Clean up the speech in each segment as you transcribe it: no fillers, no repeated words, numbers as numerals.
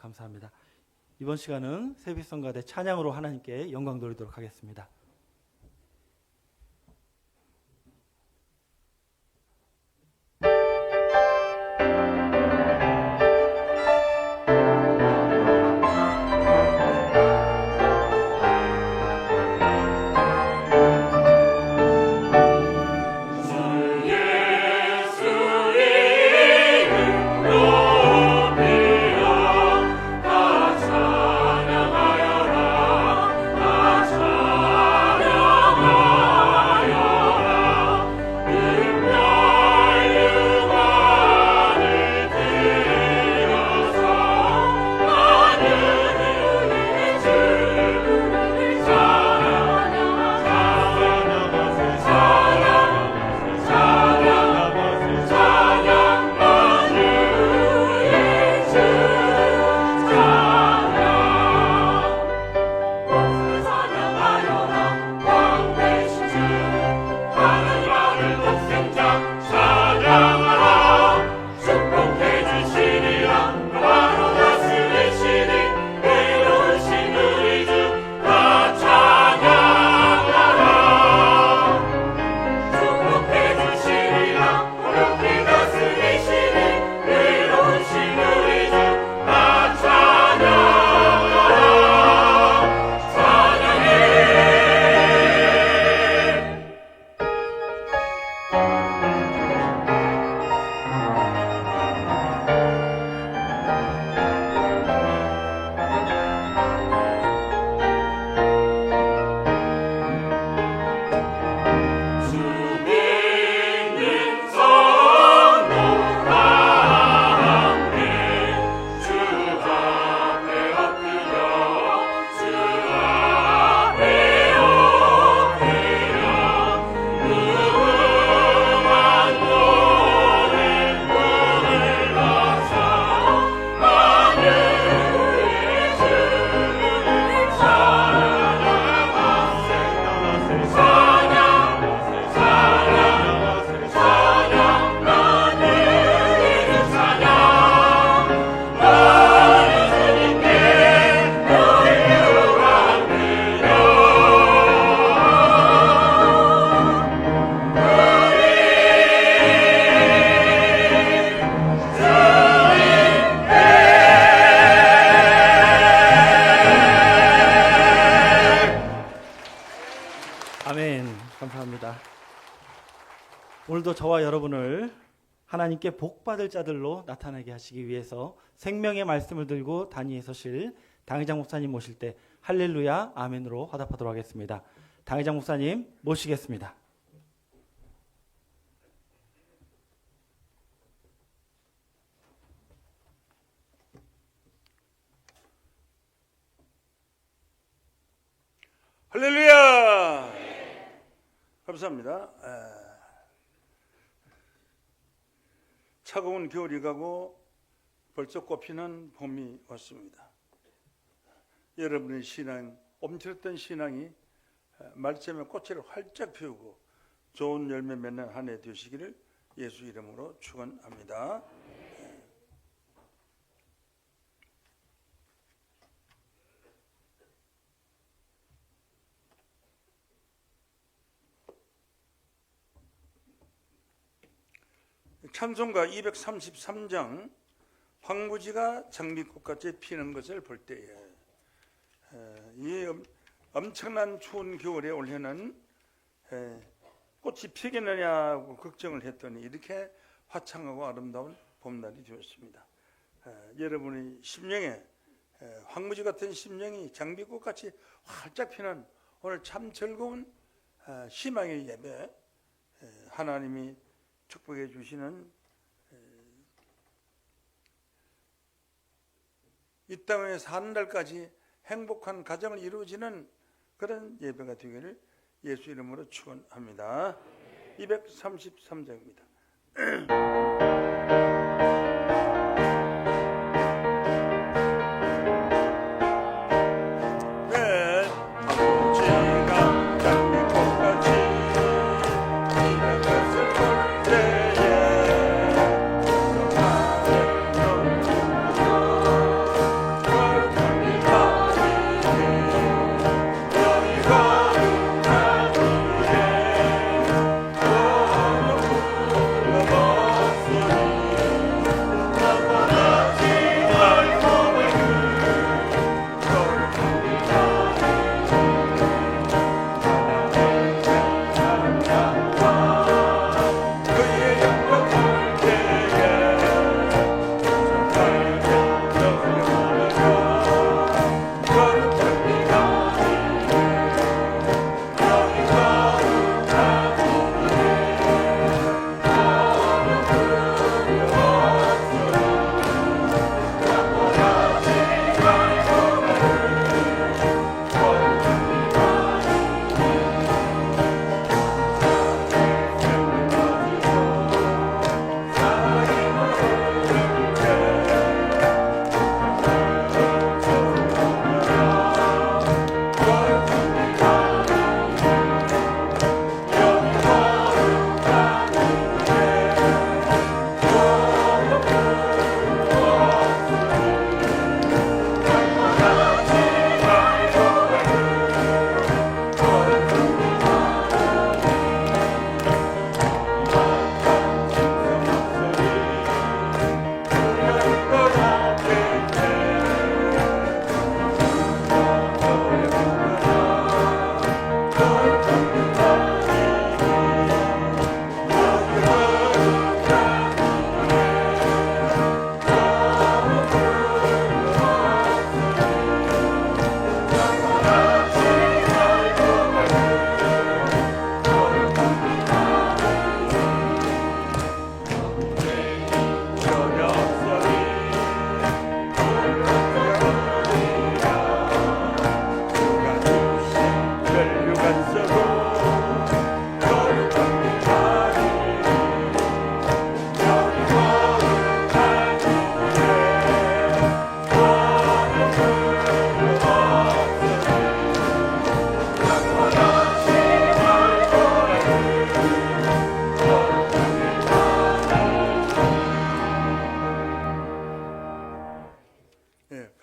감사합니다. 이번 시간은 세비성가대 찬양으로 하나님께 영광 돌리도록 하겠습니다. 아멘. 감사합니다. 오늘도 저와 여러분을 하나님께 복받을 자들로 나타나게 하시기 위해서 생명의 말씀을 들고 단위에 서실 당회장 목사님 모실 때 할렐루야 아멘으로 화답하도록 하겠습니다. 당회장 목사님 모시겠습니다. 할렐루야! 감사합니다. 차가운 겨울이 가고 벌써 꽃피는 봄이 왔습니다. 여러분의 신앙, 옴츠렸던 신앙이 말씀의 꽃을 활짝 피우고 좋은 열매 맺는 한 해 되시기를 예수 이름으로 축원합니다. 찬송가 233장 황무지가 장미꽃같이 피는 것을 볼 때에 이 엄청난 추운 겨울에 올해는 꽃이 피겠느냐고 걱정을 했더니 이렇게 화창하고 아름다운 봄날이 되었습니다. 여러분의 심령에 황무지 같은 심령이 장미꽃같이 활짝 피는 오늘 참 즐거운 희망의 예배, 하나님이 축복해 주시는 이 땅에 사는 날까지 행복한 가정을 이루어지는 그런 예배가 되기를 예수 이름으로 축원합니다. 233장입니다.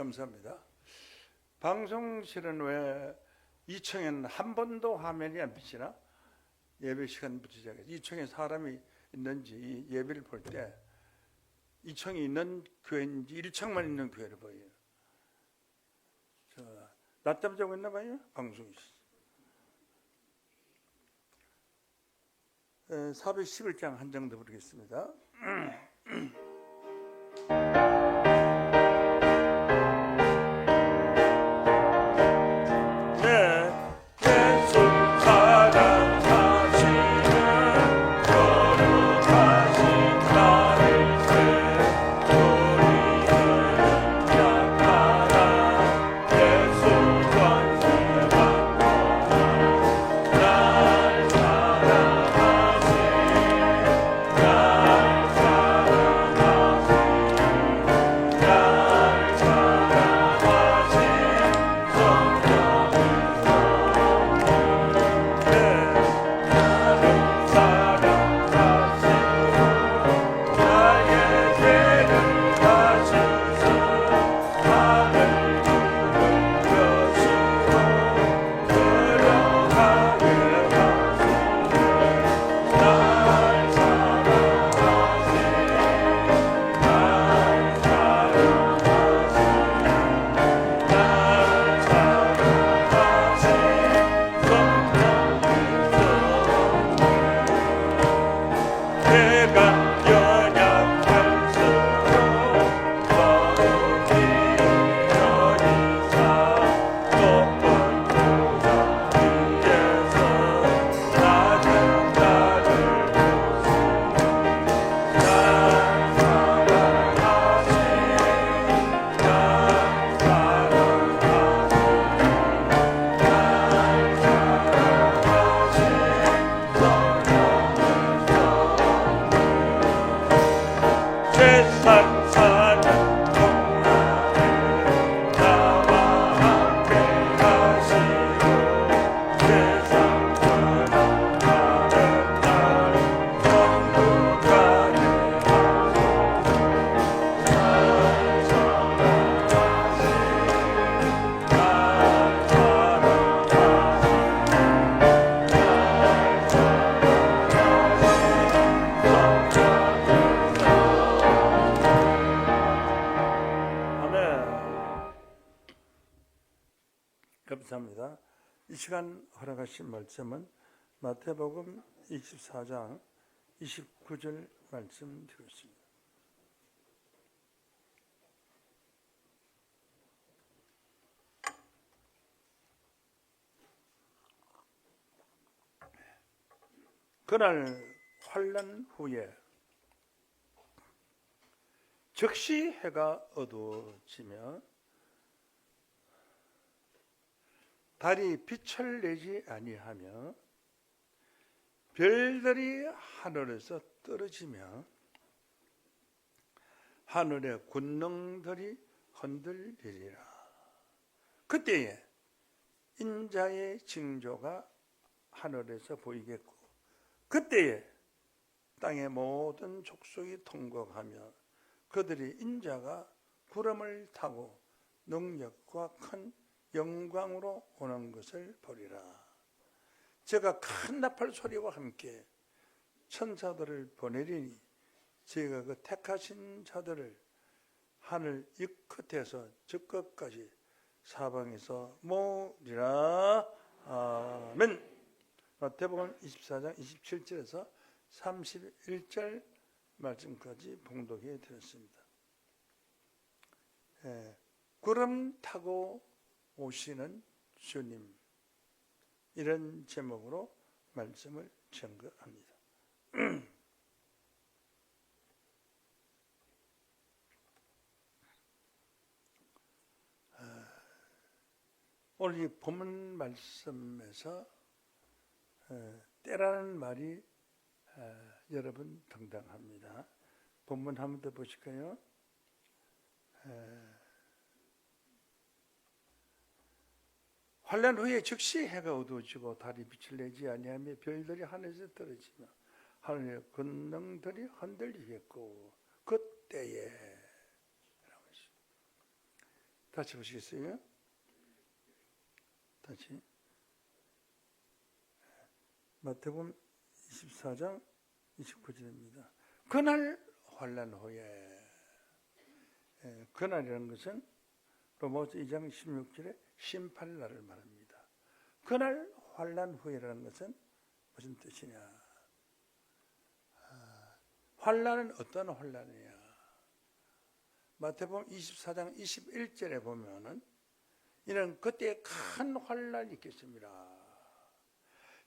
감사합니다. 방송실은 왜 2층에는 한 번도 화면이 안 비치나? 예배 시간부터 시작해서 2층에 사람이 있는지 이 예배를 볼 때 2층이 있는 교회인지 1층만 있는 교회를 보여요. 낮잠 자고 있나 봐요. 방송이 411장 한 장 더 부르겠습니다. 감사합니다. 이 시간 허락하신 말씀은 마태복음 24장 29절 말씀 드리겠습니다. 그날 환란 후에 즉시 해가 어두워지며 달이 빛을 내지 아니하며 별들이 하늘에서 떨어지며 하늘의 군능들이 흔들리리라. 그때에 인자의 징조가 하늘에서 보이겠고 그때에 땅의 모든 족속이 통곡하며 그들이 인자가 구름을 타고 능력과 큰 영광으로 오는 것을 보리라. 제가 큰 나팔 소리와 함께 천사들을 보내리니 제가 그 택하신 자들을 하늘 이 끝에서 저 끝까지 사방에서 모으리라. 아멘. 마태복음 24장 27절에서 31절 말씀까지 봉독해 드렸습니다. 구름 타고 오시는 주님, 이런 제목으로 말씀을 전거합니다. 오늘 이 본문 말씀에서 때라는 말이 여러분 등장합니다. 본문 한 번 더 보실까요? 환란 후에 즉시 해가 어두워지고 달이 빛을 내지 아니하며 별들이 하늘에서 떨어지며 하늘의 권능들이 흔들리겠고 그때에 같이 보시겠어요? 다시 마태복음 24장 29절입니다. 그날 환난 후에, 그날이라는 것은 로마서 2장 16절에 심판날을 말합니다. 그날 환난 후에라는 것은 무슨 뜻이냐? 환난은 어떤 환난이냐? 마태복음 24장 21절에 보면은 이는 그때 큰 환난이 있겠습니다.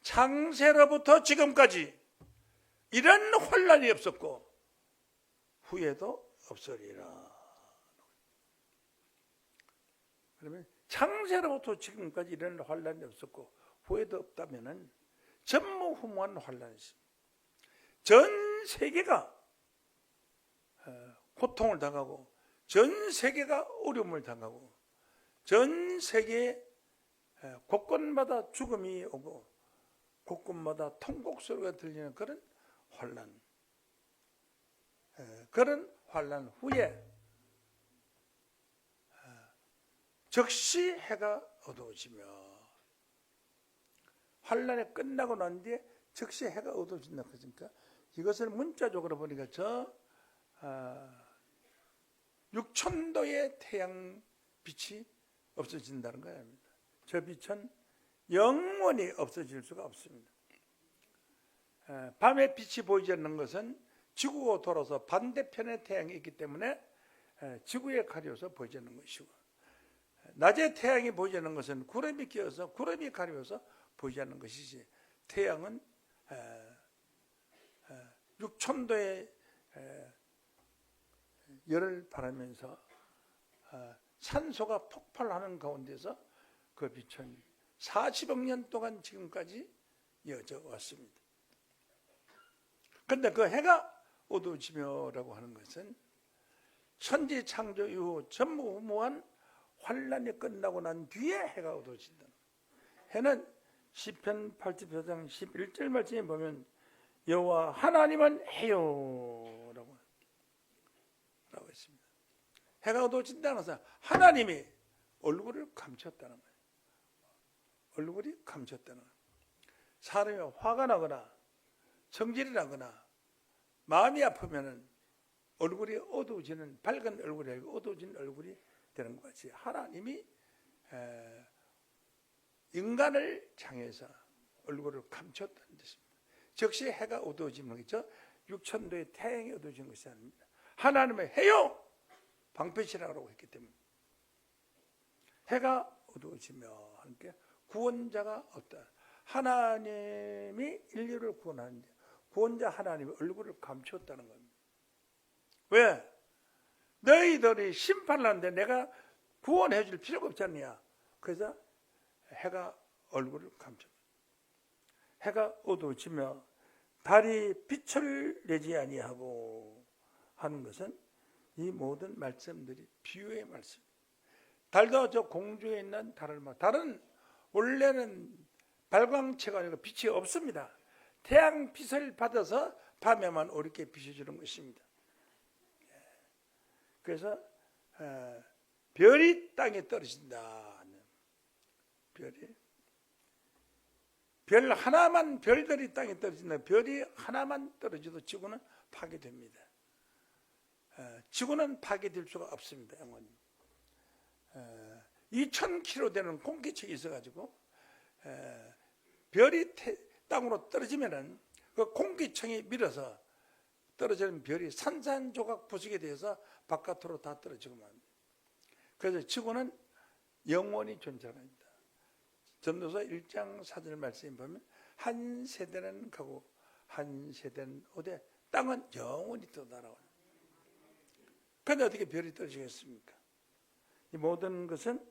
창세로부터 지금까지 이런 환난이 없었고 후에도 없으리라. 그러면 창세로부터 지금까지 이런 환난이 없었고 후에도 없다면은 전무후무한 환난이 있습니다. 전 세계가 고통을 당하고 전 세계가 어려움을 당하고 전 세계 곳곳마다 죽음이 오고 곳곳마다 통곡 소리가 들리는 그런 환난, 그런 환난 후에 즉시 해가 어두워지며, 환난이 끝나고 난 뒤에 즉시 해가 어두워진다 그러니까 이것을 문자적으로 보니까 저 6,000도의 태양 빛이 없어진다는 거예요. 저 빛은 영원히 없어질 수가 없습니다. 밤에 빛이 보이지 않는 것은 지구가 돌아서 반대편에 태양이 있기 때문에 지구에 가려워서 보이지 않는 것이고, 낮에 태양이 보이지 않는 것은 구름이 끼어서 구름이 가려워서 보이지 않는 것이지, 태양은 6,000도의 열을 발하면서 산소가 폭발하는 가운데서 그 빛은 40억 년 동안 지금까지 이어져 왔습니다. 그런데 그 해가 어두워지며라고 하는 것은 천지 창조 이후 전무후무한 환란이 끝나고 난 뒤에 해가 어두워진다. 해는 시편 80편 11절 말씀에 보면 여호와 하나님은 해요라고 했습니다. 해가 어두워진다는 것은 하나님이 얼굴을 감췄다는 거예요. 얼굴이 감췄다는 거예요. 사람이 화가 나거나 성질이 나거나 마음이 아프면은 얼굴이 어두워지는, 밝은 얼굴이 아니고 어두워진 얼굴이 되는 것 같이 하나님이 인간을 향해서 얼굴을 감췄다는 뜻입니다. 즉시 해가 어두워지는 거죠. 6,000도의 태양이 어두워진 것이 아닙니다. 하나님의 해요! 방패시라고 했기 때문에 해가 어두워지며 함께 구원자가 없다. 하나님이 인류를 구원하는데 구원자 하나님의 얼굴을 감췄다는 겁니다. 왜? 너희들이 심판을 하는데 내가 구원해 줄 필요가 없지 않냐. 그래서 해가 얼굴을 감췄다. 해가 어두워지며 달이 빛을 내지 아니하고 하는 것은 이 모든 말씀들이 비유의 말씀. 달도 저 공중에 있는 달을 달은 원래는 발광체가 아니고 빛이 없습니다. 태양 빛을 받아서 밤에만 어렵게 비춰주는 것입니다. 그래서 별이 땅에 떨어진다. 별 하나만, 별들이 땅에 떨어진다. 별이 하나만 떨어져도 지구는 파괴됩니다. 지구는 파괴될 수가 없습니다. 영원히. 2,000km 되는 공기층이 있어가지고 별이 땅으로 떨어지면은 그 공기층이 밀어서 떨어지는 별이 산산조각 부수게 돼서 바깥으로 다 떨어지고 맙니다. 그래서 지구는 영원히 존재합니다. 전도서 1장 4절 말씀에 보면 한 세대는 가고 한 세대는 오되 땅은 영원히 떠나라고. 그런데 어떻게 별이 떨어지겠습니까? 이 모든 것은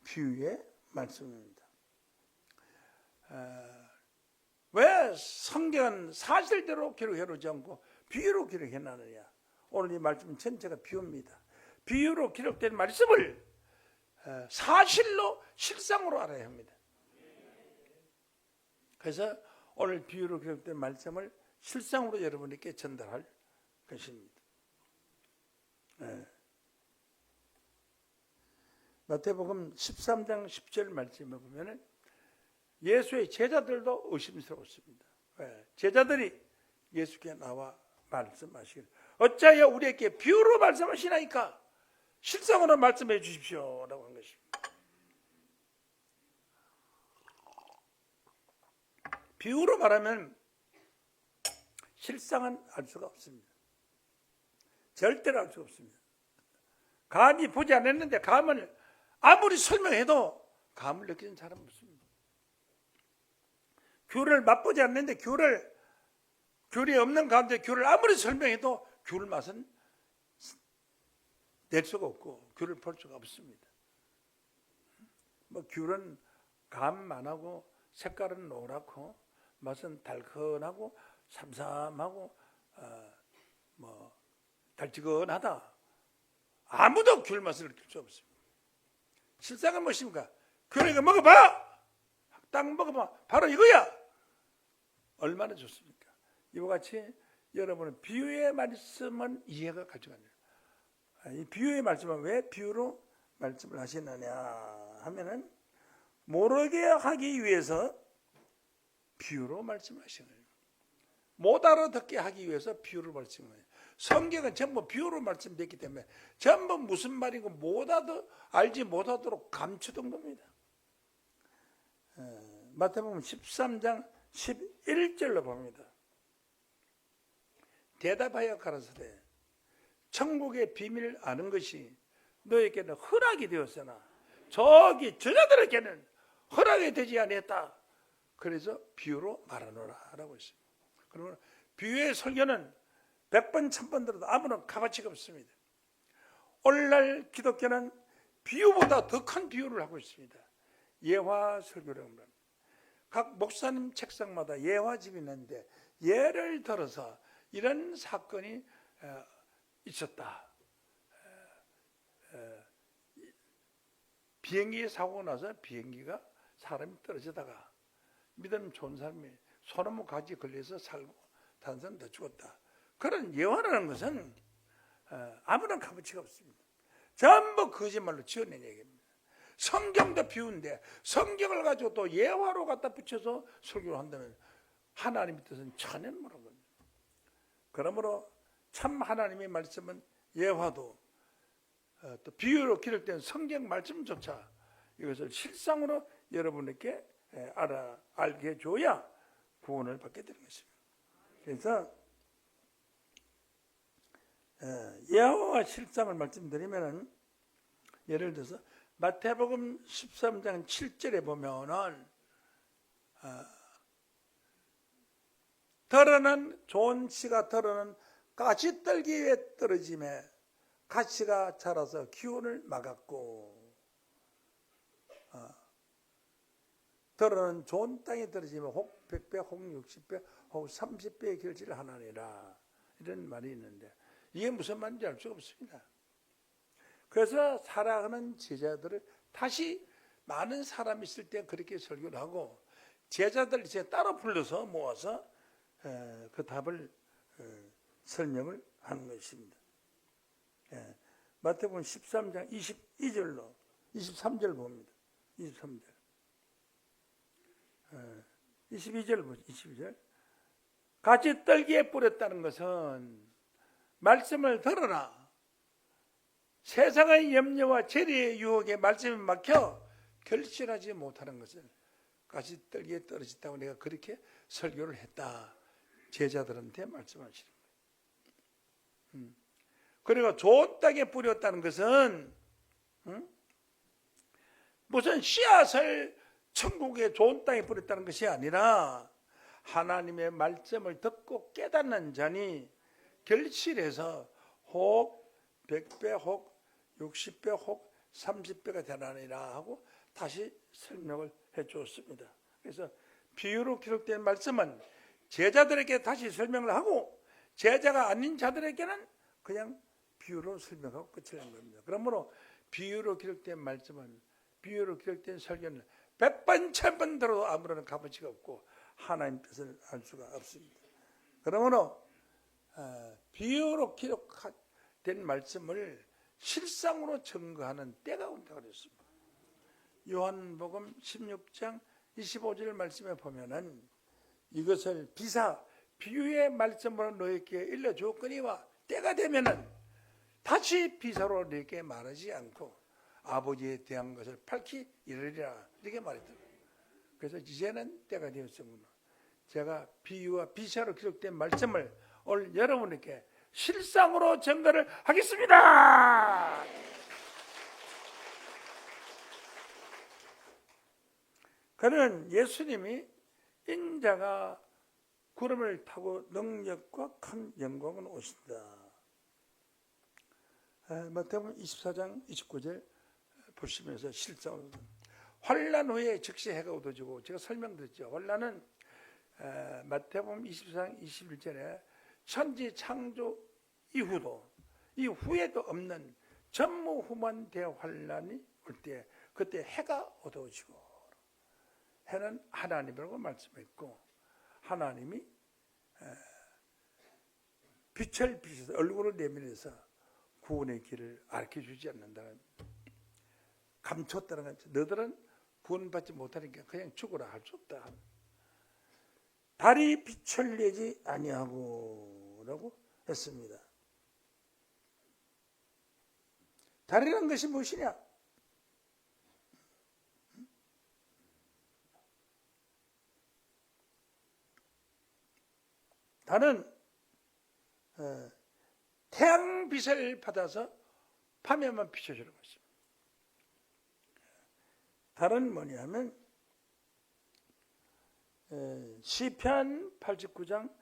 비유의 말씀입니다. 왜 성경은 사실대로 기록해놓지 않고 비유로 기록해놨느냐? 오늘 이 말씀 전체가 비유입니다. 비유로 기록된 말씀을 사실로 실상으로 알아야 합니다. 그래서 오늘 비유로 기록된 말씀을 실상으로 여러분에게 전달할 것입니다. 마태복음 13장 10절 말씀에 보면은 예수의 제자들도 의심스러웠습니다. 왜? 제자들이 예수께 나와 말씀하시길 어찌하여 우리에게 비유로 말씀하시나이까? 실상으로 말씀해 주십시오 라고 한 것입니다. 비유로 말하면 실상은 알 수가 없습니다. 절대로 알 수가 없습니다. 감히 보지 않았는데 감을 아무리 설명해도 감을 느끼는 사람은 없습니다. 귤을 맛보지 않는데 귤이 없는 가운데 귤을 아무리 설명해도 귤 맛은 낼 수가 없고 귤을 볼 수가 없습니다. 뭐 귤은 감만 하고 색깔은 노랗고 맛은 달큰하고 삼삼하고 뭐 달지근하다. 아무도 귤 맛을 느낄 수 없습니다. 실상은 무엇입니까? 귤 이거 먹어봐. 딱 먹어봐. 바로 이거야. 얼마나 좋습니까? 이와 같이 여러분은 비유의 말씀은 이해가 가져가냐. 이 비유의 말씀은 왜 비유로 말씀을 하시느냐 하면은 모르게 하기 위해서 비유로 말씀하시는 거예요. 못 알아듣게 하기 위해서 비유로 말씀하는 거예요. 성경은 전부 비유로 말씀됐기 때문에 전부 무슨 말이고 알지 못하도록 감추던 겁니다. 마태복음 13장 11절로 봅니다. 대답하여 가라사대 천국의 비밀을 아는 것이 너에게는 허락이 되었으나 저기 저자들에게는 허락이 되지 아니했다. 그래서 비유로 말하노라 라고 했습니다. 그러면 비유의 설교는 100번 1000번 들어도 아무런 값어치가 없습니다. 오늘날 기독교는 비유보다 더 큰 비유를 하고 있습니다. 예화 설교라고 합니다. 각 목사님 책상마다 예화집이 있는데 예를 들어서 이런 사건이 있었다. 비행기 사고 나서 비행기가 사람이 떨어지다가 믿음 좋은 사람이 소나무 가지 걸려서 살고 다른 사람 더 죽었다. 그런 예화라는 것은 아무런 값어치가 없습니다. 전부 거짓말로 지어낸 얘기입니다. 성경도 비유인데 성경을 가지고 또 예화로 갖다 붙여서 설교를 한다면 하나님의 뜻은 전혀 모르는 겁니다. 그러므로 참 하나님의 말씀은 예화도 또 비유로 기록된 성경 말씀조차 이것을 실상으로 여러분에게 알게 해줘야 구원을 받게 되는 것입니다. 그래서 예화와 실상을 말씀드리면은 예를 들어서 마태복음 13장 7절에 보면은 덜어는 좋은 씨가 덜어는 가시떨기에 떨어짐에 가시가 자라서 기운을 막았고 덜어는 좋은 땅에 떨어지면 혹 100배, 혹 60배, 혹 30배의 결실을 하나니라 이런 말이 있는데 이게 무슨 말인지 알 수가 없습니다. 그래서 살아가는 제자들을 다시 많은 사람이 있을 때 그렇게 설교를 하고 제자들 이제 따로 불러서 모아서 그 답을 설명을 하는 것입니다. 마태복음 13장 22절로 23절 봅니다. 23절 22절 보죠. 22절 같이 떨기에 뿌렸다는 것은 말씀을 들어라. 세상의 염려와 재리의 유혹에 말씀에 막혀 결실하지 못하는 것을 가시떨기에 떨어졌다고 내가 그렇게 설교를 했다. 제자들한테 말씀하시는 거예요. 그리고 좋은 땅에 뿌렸다는 것은 무슨 씨앗을 천국의 좋은 땅에 뿌렸다는 것이 아니라 하나님의 말씀을 듣고 깨닫는 자니 결실해서 혹 100배 혹 60배 혹 30배가 되나니라 하고 다시 설명을 해주었습니다. 그래서 비유로 기록된 말씀은 제자들에게 다시 설명을 하고 제자가 아닌 자들에게는 그냥 비유로 설명하고 끝을 낸 겁니다. 그러므로 비유로 기록된 말씀은 비유로 기록된 설교는 100번 1000번 들어도 아무런 값어치가 없고 하나님 뜻을 알 수가 없습니다. 그러므로 비유로 기록된 말씀을 실상으로 증거하는 때가 온다 그랬습니다. 요한복음 16장 25절 말씀에 보면은 이것을 비유의 말씀으로 너희에게 일러주었거니와 때가 되면은 다시 비사로 너희에게 말하지 않고 아버지에 대한 것을 밝히 이르리라 이렇게 말했더라고요. 그래서 이제는 때가 되었으므로 제가 비유와 비사로 기록된 말씀을 오늘 여러분에게 실상으로 증거를 하겠습니다. 그는 예수님이 인자가 구름을 타고 능력과 큰 영광을 오신다. 마태복음 24장 29절 보시면서 실상으로 환난 후에 즉시 해가 어두워지고, 제가 설명드렸죠. 환난은 마태복음 24장 21절에 천지 창조 이후도 이후에도 없는 전무후무한 대환난이 올 때 그때 해가 어두워지고, 해는 하나님이라고 말씀했고 하나님이 빛을 비춰서 얼굴을 내밀어서 구원의 길을 알려주지 않는다는, 감췄다는 거죠. 너들은 구원받지 못하니까 그냥 죽으라, 할 수 없다. 달이 빛을 내지 아니하고 라고 했습니다. 달이라는 것이 무엇이냐? 달은 태양빛을 받아서 밤에만 비춰주는 것입니다. 달은 뭐냐면 시편 89장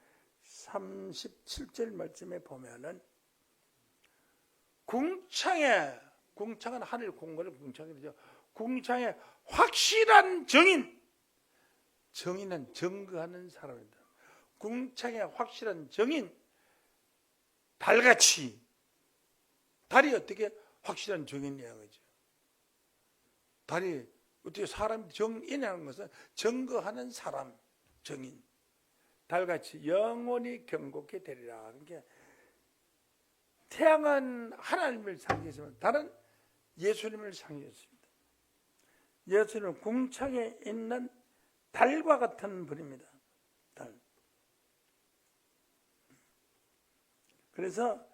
37절 말씀에 보면은 궁창은 하늘 공간을 궁창이죠. 궁창에 확실한 정인은 증거하는 사람입니다. 궁창에 확실한 정인, 달같이. 달이 어떻게 확실한 정인이냐 그죠? 달이 어떻게 사람 정인이라는 것은 증거하는 사람, 정인. 달같이 영원히 경고케 되리라. 그러니까 태양은 하나님을 상징했지만 달은 예수님을 상징했습니다. 예수님은 궁창에 있는 달과 같은 분입니다. 달. 그래서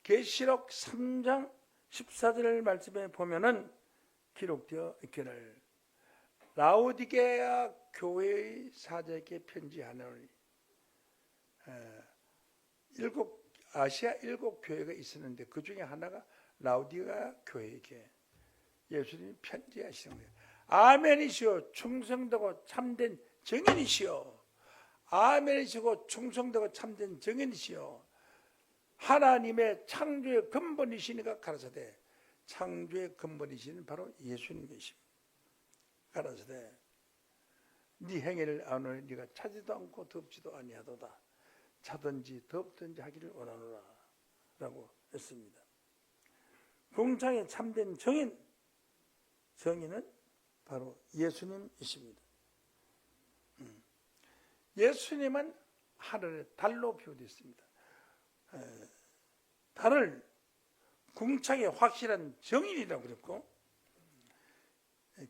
계시록 3장 14절 말씀에 보면은 기록되어 있기를 라오디게아 교회의 사자에게 편지하노니, 아시아 7교회가 있었는데 그 중에 하나가 라오디게아 교회에게 예수님이 편지하시는 거예요. 아멘이시오, 충성되고 참된 정인이시오. 아멘이시고 충성되고 참된 정인이시오. 하나님의 창조의 근본이시니까 가라사대, 창조의 근본이시는 바로 예수님이십니다. 가라사대 네 행위를 아노니 네가 차지도 않고 덥지도 아니하도다. 차든지 덥든지 하기를 원하노라 라고 했습니다. 궁창에 참된 정인은 바로 예수님이십니다. 예수님은 하늘의 달로 비유되었습니다. 달을 궁창에 확실한 정인이라고 그랬고,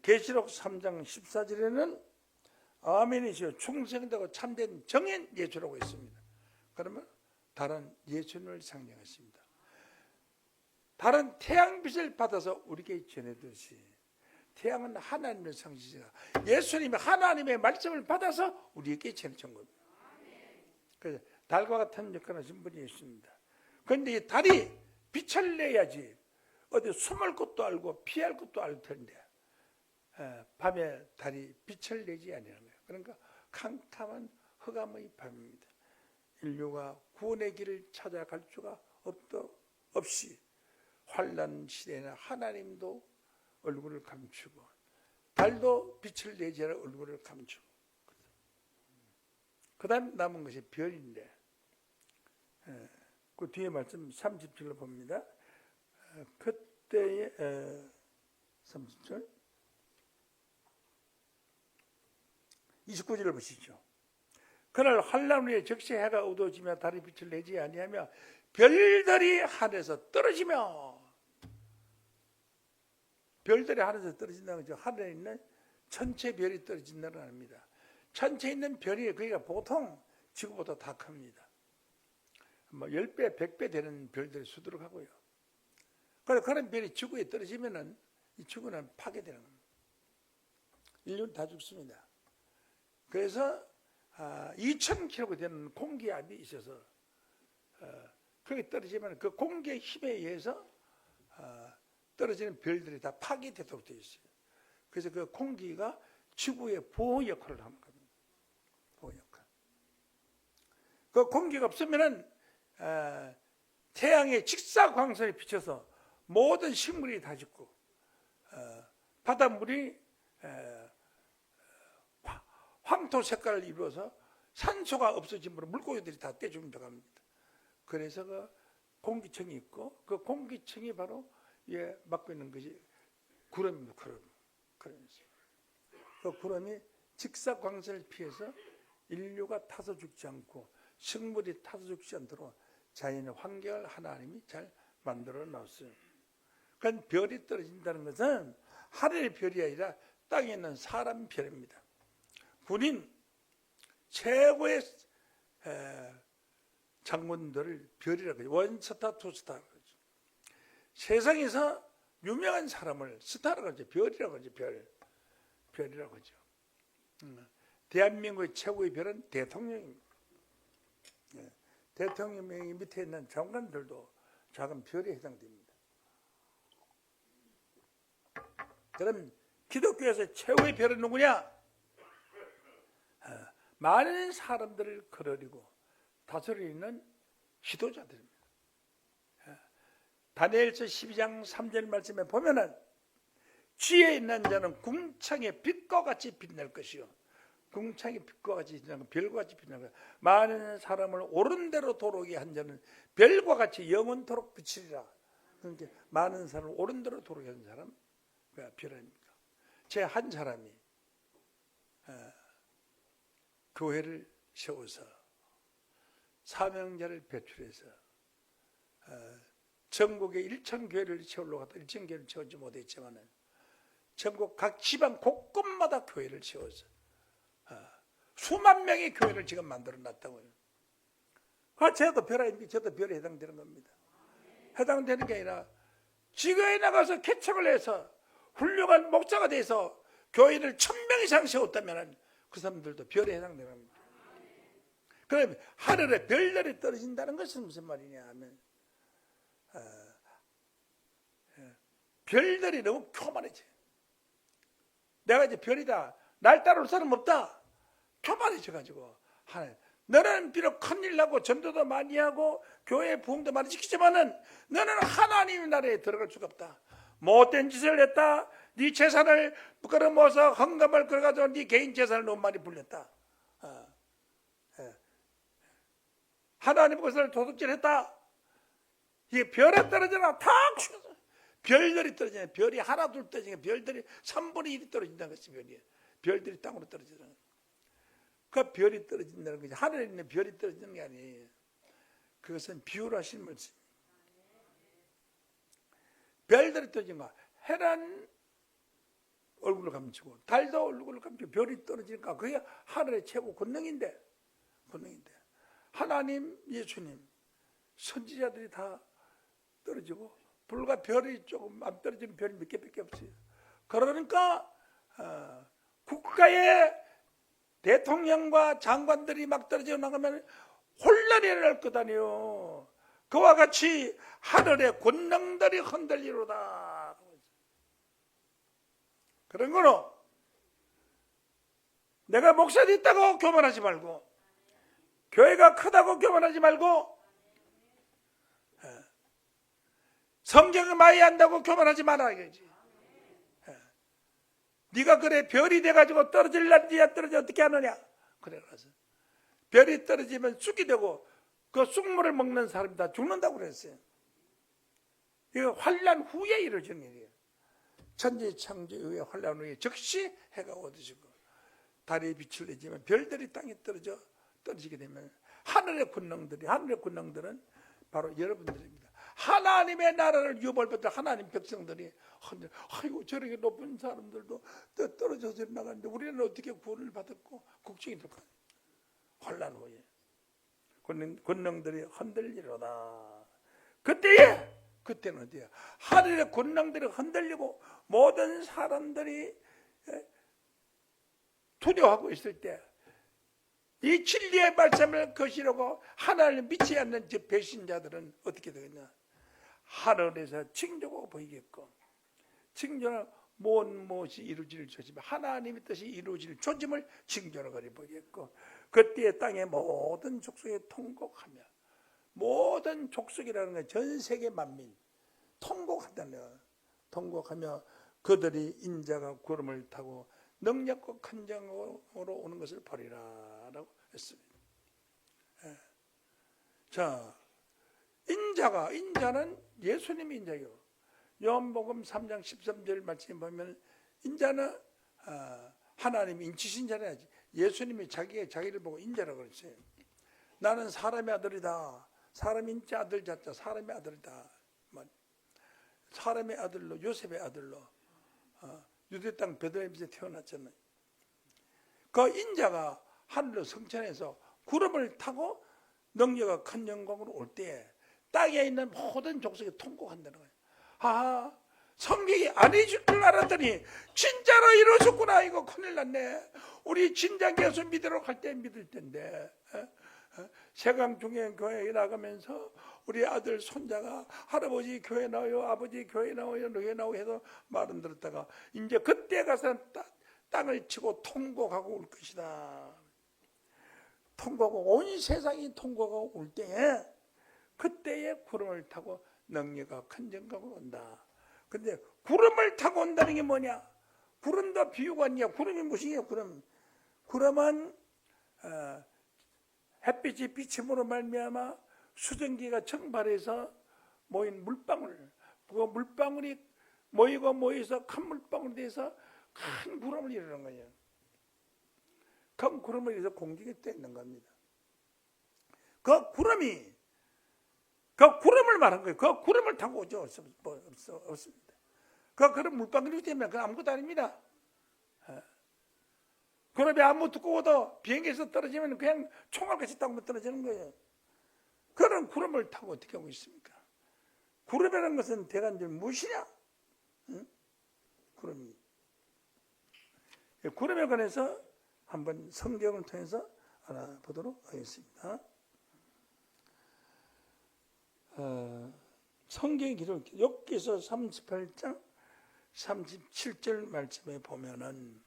계시록 3장 14절에는 아멘이시오 충성되고 참된 정인 예수라고 했습니다. 그러면 달은 예수님을 상징했습니다. 달은 태양빛을 받아서 우리에게 전해듯이 태양은 하나님을 상징해서 예수님이 하나님의 말씀을 받아서 우리에게 전해준 겁니다. 그래서 달과 같은 역할을 하신 분이 있습니다. 그런데 이 달이 빛을 내야지 어디 숨을 곳도 알고 피할 곳도 알 텐데 밤에 달이 빛을 내지 아니하는 거예요. 그러니까 캄캄한 흑암의 밤입니다. 인류가 구원의 길을 찾아갈 수가 없이 환난 시대에는 하나님도 얼굴을 감추고 달도 빛을 내지 않아 얼굴을 감추고, 그 다음 남은 것이 별인데, 그 뒤에 말씀 30절로 봅니다. 그때의 30절 29절을 보시죠. 그날 환난 후에 즉시 해가 어두워지며 달이 빛을 내지 아니하며 별들이 하늘에서 떨어지며, 별들이 하늘에서 떨어진다는 거죠. 하늘에 있는 전체 별이 떨어진다는 겁니다. 전체에 있는 별이 그러니까 보통 지구보다 다 큽니다. 뭐 10배, 100배 되는 별들이 수두룩하고요. 그런 별이 지구에 떨어지면은 이 지구는 파괴되는 겁니다. 인류는 다 죽습니다. 그래서 2,000km 되는 공기압이 있어서 그게 떨어지면 그 공기의 힘에 의해서 떨어지는 별들이 다 파괴되도록 되어 있어요. 그래서 그 공기가 지구의 보호 역할을 하는 겁니다. 보호 역할. 그 공기가 없으면은 태양의 직사광선에 비쳐서 모든 식물이 다 죽고 바닷물이 황토 색깔을 이루어서 산소가 없어지므로 물고기들이 다 떼죽는다고 합니다. 그래서 그 공기층이 있고 그 공기층이 바로 막고 있는 것이 구름입니다. 구름이죠. 그 구름이 직사광선을 피해서 인류가 타서 죽지 않고 식물이 타서 죽지 않도록 자연의 환경을 하나님이 잘 만들어 놨어요. 그러니까 별이 떨어진다는 것은 하늘의 별이 아니라 땅에 있는 사람 별입니다. 군인 최고의 장군들을 별이라고 하죠. 원스타, 투스타. 세상에서 유명한 사람을 스타라고 하죠. 별이라고 하죠. 별이라고 하죠. 대한민국의 최고의 별은 대통령입니다. 대통령 밑에 있는 장관들도 작은 별에 해당됩니다. 그럼 기독교에서 최고의 별은 누구냐? 많은 사람들을 거느리고 다스리는 지도자들입니다. 다니엘서 12장 3절 말씀에 보면은 지혜 있는 자는 궁창의 빛과 같이 빛날 것이요. 궁창의 빛과 같이 빛나고 별과 같이 빛나고 많은 사람을 옳은 대로 도로게 한 자는 별과 같이 영원토록 비치리라. 그러니까 많은 사람을 옳은 대로 도로게 한 사람 별 아닙니까? 제 한 사람이 교회를 세워서 사명자를 배출해서 전국에 1,000교회를 세우려고 하다 1,000교회를 세우지 못했지만 전국 각 지방 곳곳마다 교회를 세워서 수만 명의 교회를 지금 만들어 놨다고요. 저도 별 아닙니까? 저도 별에 해당되는 겁니다. 해당되는 게 아니라 지구에 나가서 개척을 해서 훌륭한 목사가 돼서 교회를 1,000명 이상 세웠다면 그 사람들도 별에 해당되는 겁니다. 그럼 하늘에 별들이 떨어진다는 것은 무슨 말이냐 하면 별들이 너무 교만해져. 내가 이제 별이다. 날 따라올 사람 없다. 교만해져가지고 너는 비록 큰일 나고 전도도 많이 하고 교회 부흥도 많이 시키지만은 너는 하나님의 나라에 들어갈 수가 없다. 못된 짓을 했다. 네 재산을 끌어모아서 헌금을 끌어가지고 네 개인 재산을 너무 많이 불렸다. 하나님 것을 도둑질했다. 이게 별에 떨어지나 탁 죽어서 별들이 떨어지냐. 별이 하나 둘 떨어지냐. 별들이 3분의 1이 떨어진다는 것이 별이에요. 별들이 땅으로 떨어지는 거예요. 그 별이 떨어진다는 것이 하늘에 있는 별이 떨어지는 게 아니에요. 그것은 비유로 하신 말씀. 별들이 떨어진 거. 해란 얼굴을 감추고 달도 얼굴을 감추고 별이 떨어지니까 그게 하늘의 최고 권능인데 하나님, 예수님, 선지자들이 다 떨어지고 불과 별이 조금 안 떨어지는 별이 몇 개밖에 없어요. 그러니까 국가의 대통령과 장관들이 막 떨어져 나가면 혼란이 일어날 거다니요. 그와 같이 하늘의 권능들이 흔들리로다. 그런 거로 내가 목사 됐다고 교만하지 말고 교회가 크다고 교만하지 말고 성경을 많이 한다고 교만하지 말아야지. 네가 그래 별이 돼가지고 떨어질란지야 떨어져 어떻게 하느냐. 그래서 별이 떨어지면 쑥이 되고 그 쑥물을 먹는 사람이 다 죽는다고 그랬어요. 이거 환란 후에 이루어진 일이에요. 천지 창조 이후에 환란 후에 즉시 해가 어두워지고 달이 빛을 내지만 별들이 땅에 떨어지게 되면 하늘의 권능들은 바로 여러분들입니다. 하나님의 나라를 유벌받을 하나님 백성들이 아이고 저렇게 높은 사람들도 떨어져서 나가는데 우리는 어떻게 구원을 받았고 국정이 될까? 혼란 후에 권능들이 흔들리로다. 그때는 어디야? 하늘의 권능들이 흔들리고 모든 사람들이 두려워하고 있을 때 이 진리의 말씀을 거시려고 하나님을 믿지 않는 저 배신자들은 어떻게 되겠냐? 하늘에서 징조가 보이겠고 징조는 무엇이 이루어질 조짐, 하나님의 뜻이 이루어질 조짐을 징조로 보이겠고 그때 땅의 모든 족속에 통곡하며 모든 족속이라는 건 전 세계 만민 통곡한다는 거예요. 통곡하며 그들이 인자가 구름을 타고 능력과 간정으로 오는 것을 보리라라고 했습니다. 자, 인자는 예수님이 인자요. 요한복음 3장 13절 말씀 보면 인자는 하나님이 인치신 자라야지. 예수님이 자기를 보고 인자라고 그랬어요. 나는 사람의 아들이다. 사람 인자 아들 자자 사람의 아들이다. 사람의 아들로 요셉의 아들로 유대 땅 베들레헴에서 태어났잖아요. 그 인자가 하늘로 성천에서 구름을 타고 능력과 큰 영광으로 올 때 땅에 있는 모든 족속이 통곡한다는 거예요. 성경이 아니줄 줄 알았더니 진짜로 이루어졌구나. 이거 큰일 났네. 우리 진작 예수 믿으러 갈 때 믿을 텐데 세강중앙교회에 나가면서 우리 아들 손자가 할아버지 교회 나와요, 아버지 교회 나와요, 교회 나와요 해서 말은 들었다가 이제 그때 가서 땅을 치고 통곡하고 올 것이다. 통곡하고 온 세상이 통곡하고 올 때에 그때에 구름을 타고 능력과 큰 영광으로 온다. 근데 구름을 타고 온다는 게 뭐냐? 구름도 비유가 아니야. 구름이 무엇이냐? 구름은 햇빛이 비침으로 말미암아 수증기가 증발해서 모인 물방울, 그 물방울이 모여서 큰 물방울이 돼서 큰 구름을 이루는 거예요. 큰 구름을 이루어서 공기가 떼는 겁니다. 그 구름을 말한 거예요. 그 구름을 타고 오죠. 없습니다. 그런 물방울이 되면 그건 아무것도 아닙니다. 구름이 아무 두꺼워도 비행기에서 떨어지면 그냥 총알같이 땅으로 떨어지는 거예요. 그런 구름을 타고 어떻게 하고 있습니까? 구름이라는 것은 대간절 무엇이냐? 응? 구름에 관해서 한번 성경을 통해서 알아보도록 하겠습니다. 성경의 기록 욥기서 38장 37절 말씀에 보면은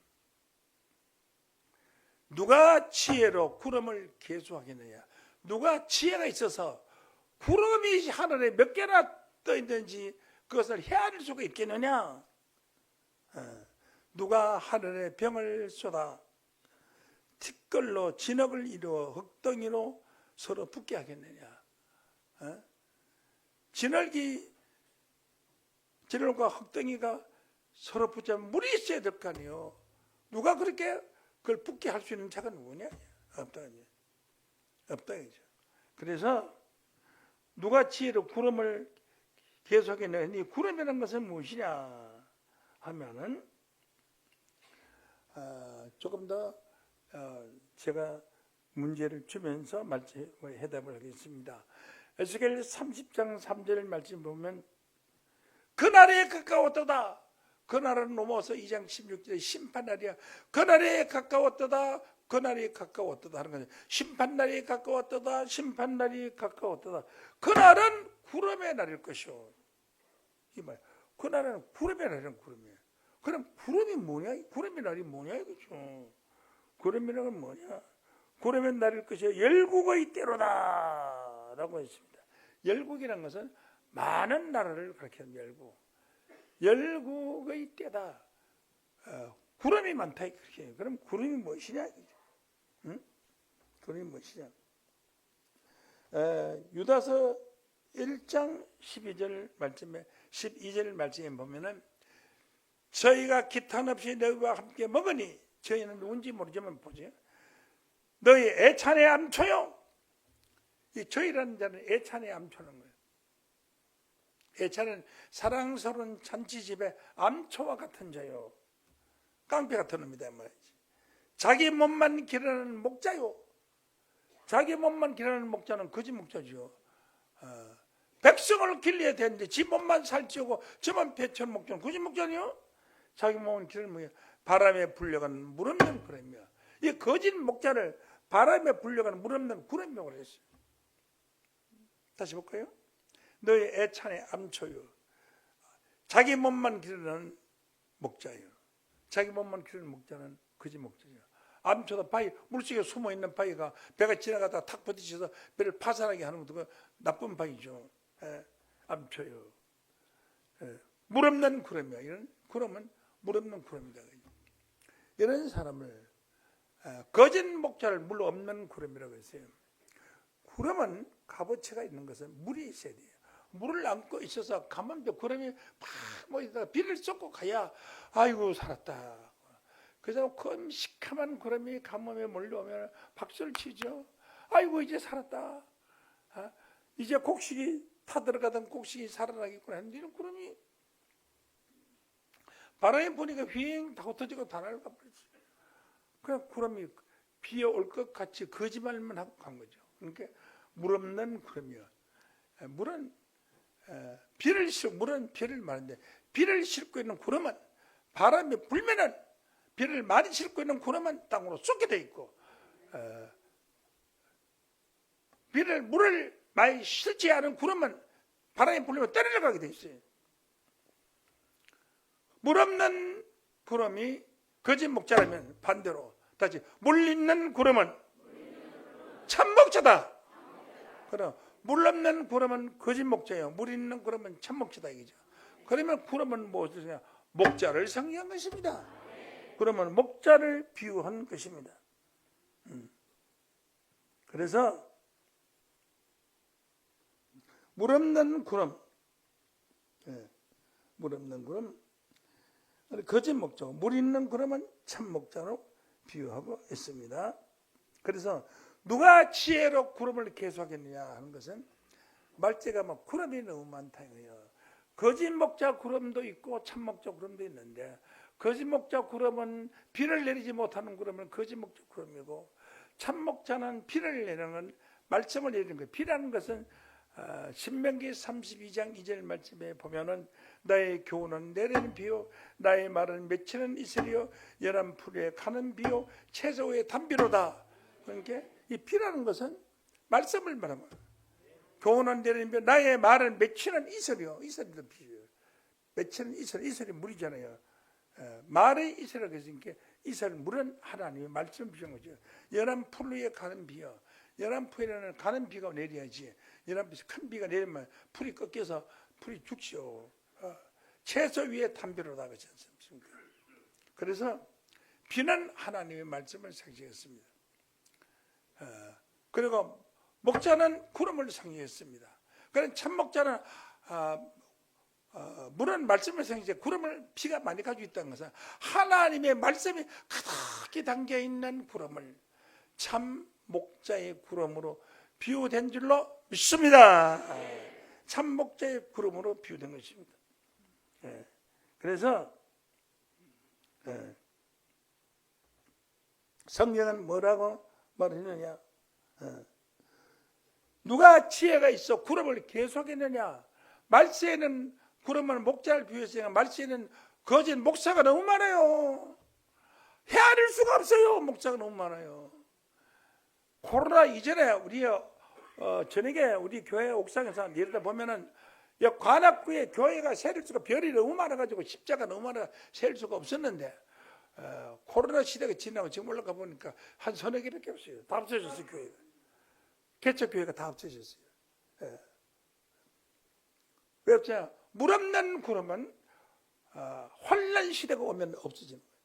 누가 지혜로 구름을 계수하겠느냐? 누가 지혜가 있어서 구름이 하늘에 몇 개나 떠 있는지 그것을 헤아릴 수가 있겠느냐? 누가 하늘에 병을 쏟아 티끌로 진흙을 이루어 흙덩이로 서로 붙게 하겠느냐? 진흙과 흙덩이가 서로 붙자면 물이 있어야 될 거 아니에요. 누가 그렇게 그걸 붙게 할 수 있는 자가 누구냐? 없다 이죠. 그래서 누가 지혜로 구름을 계속했느니 구름이라는 것은 무엇이냐 하면은 조금 더 제가 문제를 주면서 해답을 하겠습니다. 에스겔 30장 3절 말씀 보면 그날에 가까웠도다. 그날은 넘어서 2장 16절에 심판날이야. 그날에 가까웠도다. 그날이 가까웠도다 하는 거죠. 심판날이 가까웠도다. 심판날이 가까웠도다. 그날은 구름의 날일 것이오. 이 말. 그날은 구름의 날이란 구름이에요. 그럼 구름이 뭐냐? 구름의 날이 뭐냐 이거죠. 구름이라는 건 뭐냐? 구름의 날일 것이요 열국의 때로다 라고 했습니다. 열국이라는 것은 많은 나라를 가리키는 열국. 열국의 때다. 구름이 많다 이렇게. 그럼 구름이 무엇이냐? 응? 구름이 무엇이냐? 유다서 1장 12절 말씀에 12절 말씀에 보면은 저희가 기탄 없이 너희와 함께 먹으니 저희는 누군지 모르지만 보세요. 너희 애찬의 암초요. 이 저희라는 자는 애찬의 암초는 거예요. 애찬은 사랑스러운 잔치집에 암초와 같은 자요. 깡패 같은 놈이다 말이지. 자기 몸만 기르는 목자요. 자기 몸만 기르는 목자는 거짓 목자죠. 백성을 길러야 되는데 지 몸만 살찌우고 저만 배천 목자는 거짓 목자니요. 자기 몸은 기르는 목자. 바람에 불려가는 물 없는 구름이야. 이 거짓 목자를 바람에 불려가는 물 없는 구름이라고 했어요. 다시 볼까요? 너의 애찬의 암초요. 자기 몸만 기르는 목자요. 자기 몸만 기르는 목자는 거짓 목자죠. 암초도 바위, 물속에 숨어있는 바위가 배가 지나가다가 탁 부딪혀서 배를 파산하게 하는 것도 나쁜 바위죠. 암초요. 물 없는 구름이야. 이런 구름은 물 없는 구름이다. 이런 사람을 거짓 목자를 물 없는 구름이라고 했어요. 구름은 값어치가 있는 것은 물이 있어야 돼요. 물을 안고 있어서 가만히 구름이 팍 모이다가 비를 쏟고 가야 아이고 살았다. 그래서 그 시커먼 구름이 가뭄에 몰려오면 박수를 치죠. 아이고 이제 살았다. 이제 곡식이 타들어가던 곡식이 살아나겠구나 했는데 이런 구름이 바람에 보니까 휘잉 다 흩어지고 다 날아가버렸어요. 그냥 구름이 비올 것 같이 거짓말만 하고 간 거죠. 그러니까 물 없는 구름이요. 물은 비를 말하는데 비를 싣고 있는 구름은 바람이 불면은 비를 많이 싣고 있는 구름은 땅으로 쏟게 돼 있고 물을 많이 실지 않은 구름은 바람이 불면 떨어져가게 돼 있어요. 물 없는 구름이 거짓 목자라면 반대로 다시 물 있는 구름은 참 목자다. 그럼 물 없는 구름은 거짓 목자예요. 물 있는 구름은 참 목자다 이거죠. 그러면 구름은 무엇이냐? 목자를 상징한 것입니다. 그러면 목자를 비유한 것입니다. 그래서 물 없는 구름, 물 없는 구름, 거짓 목자, 물 있는 구름은 참 목자로 비유하고 있습니다. 그래서 누가 지혜로 구름을 계수하겠느냐 하는 것은 말재가 막 구름이 너무 많다 이거예요. 거짓 목자 구름도 있고 참 목자 구름도 있는데 거짓 목자 구름은 비를 내리지 못하는 구름은 거짓 목자 구름이고 참 목자는 비를 내리는 말씀을 내리는 거예요. 비라는 것은 신명기 32장 2절 말씀에 보면은 나의 교훈은 내리는 비요 나의 말은 맺히는 이슬이요 열한 풀에 가는 비요 채소의 단비로다. 그러니까 이 비라는 것은 말씀을 말하면 교훈은 내리는 비요 나의 말은 맺히는 이슬이요. 이슬도 비요. 맺히는 이슬, 이슬이 물이잖아요. 말의 이슬이라고 했으니까 이슬 물은 하나님의 말씀 비운 거죠. 열한 풀 위에 가는 비요. 열한 풀에는 가는 비가 내려야지. 열한 큰 비가 내리면 풀이 꺾여서 풀이 죽죠. 채소 위에 담비로다 그러지 않습니까? 그래서 비는 하나님의 말씀을 상징했습니다. 그리고 목자는 구름을 상징했습니다. 그런 참 목자는 물은 말씀을 상징해 구름을 비가 많이 가지고 있다는 것은 하나님의 말씀이 가득히 담겨 있는 구름을 참 목자의 구름으로 비유된 줄로 믿습니다. 참 목자의 구름으로 비유된 것입니다. 그래서 성경은 뭐라고 말했느냐? 누가 지혜가 있어 구름을 계속했느냐? 말세에는 구름은 목자를 비유했으니까 말세에는 거짓 목사가 너무 많아요. 헤아릴 수가 없어요. 목사가 너무 많아요. 코로나 이전에 우리 저녁에 우리 교회 옥상에서 내려다 보면은 관악구에 교회가 세릴 수가 별이 너무 많아가지고 십자가 너무 많아 세릴 수가 없었는데 코로나 시대가 지나고 지금 올라가 보니까 한 서너 개밖에 없어요. 다 없어졌어요. 교회가 개척 교회가 다 없어졌어요. 왜 없냐? 물 없는 구름은 환난 시대가 오면 없어지는 거예요.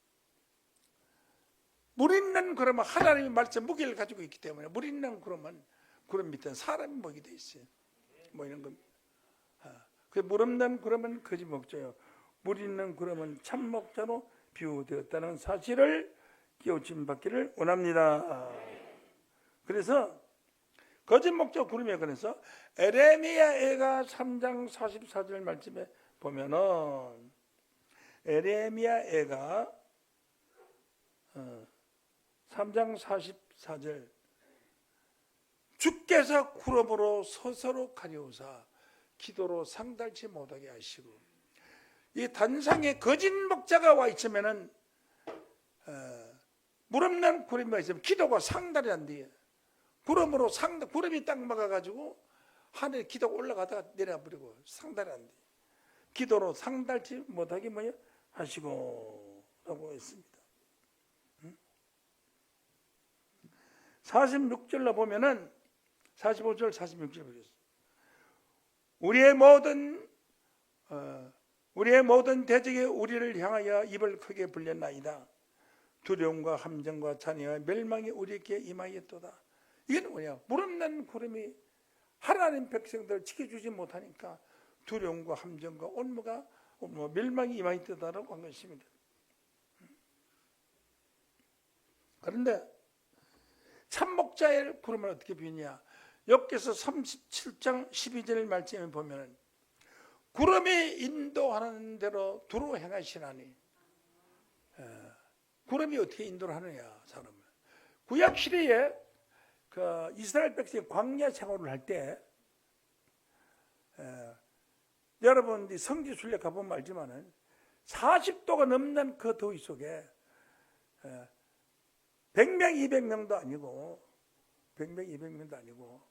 물 있는 구름은 하나님의 말씀 무게를 가지고 있기 때문에 물 있는 구름은 구름 밑에 사람이 먹이 돼 있어요. 뭐 이런 겁니다. 물 없는 구름은 거짓 목자요. 물 있는 구름은 참 목자로 비유되었다는 사실을 깨우침 받기를 원합니다. 그래서 거짓 목자 구름에 관해서 에레미야애가 3장 44절 말씀에 보면은 에레미야애가 3장 44절 주께서 구름으로 서서로 가려우사 기도로 상달치 못하게 하시고, 이 단상에 거짓 목자가 와 있으면은 물 없는 구름이 있으면 기도가 상달이 안 돼요. 구름으로 구름이 딱 막아가지고 하늘에 기도가 올라가다가 내려버리고 상달이 안 돼요. 기도로 상달치 못하게 뭐요? 하시고 라고 했습니다. 46절로 보면은 45절 46절 보겠습니다. 우리의 모든 대적이 우리를 향하여 입을 크게 벌렸나이다. 두려움과 함정과 잔해와 멸망이 우리에게 임하였도다. 이게 뭐냐? 물 없는 구름이 하나님 백성들을 지켜주지 못하니까 두려움과 함정과 온무가 멸망이 임하였도다라고 한 것입니다. 그런데 참목자의 구름을 어떻게 비유냐? 욥기서 37장 12절 말씀에 보면은 구름이 인도하는 대로 두루 행하시나니. 구름이 어떻게 인도를 하느냐, 사람을. 구약 시대에 그 이스라엘 백성이 광야 생활을 할 때, 여러분 성지 순례 가보면 알지만은 40도가 넘는 그 더위 속에 100명, 200명도 아니고, 100명, 200명도 아니고,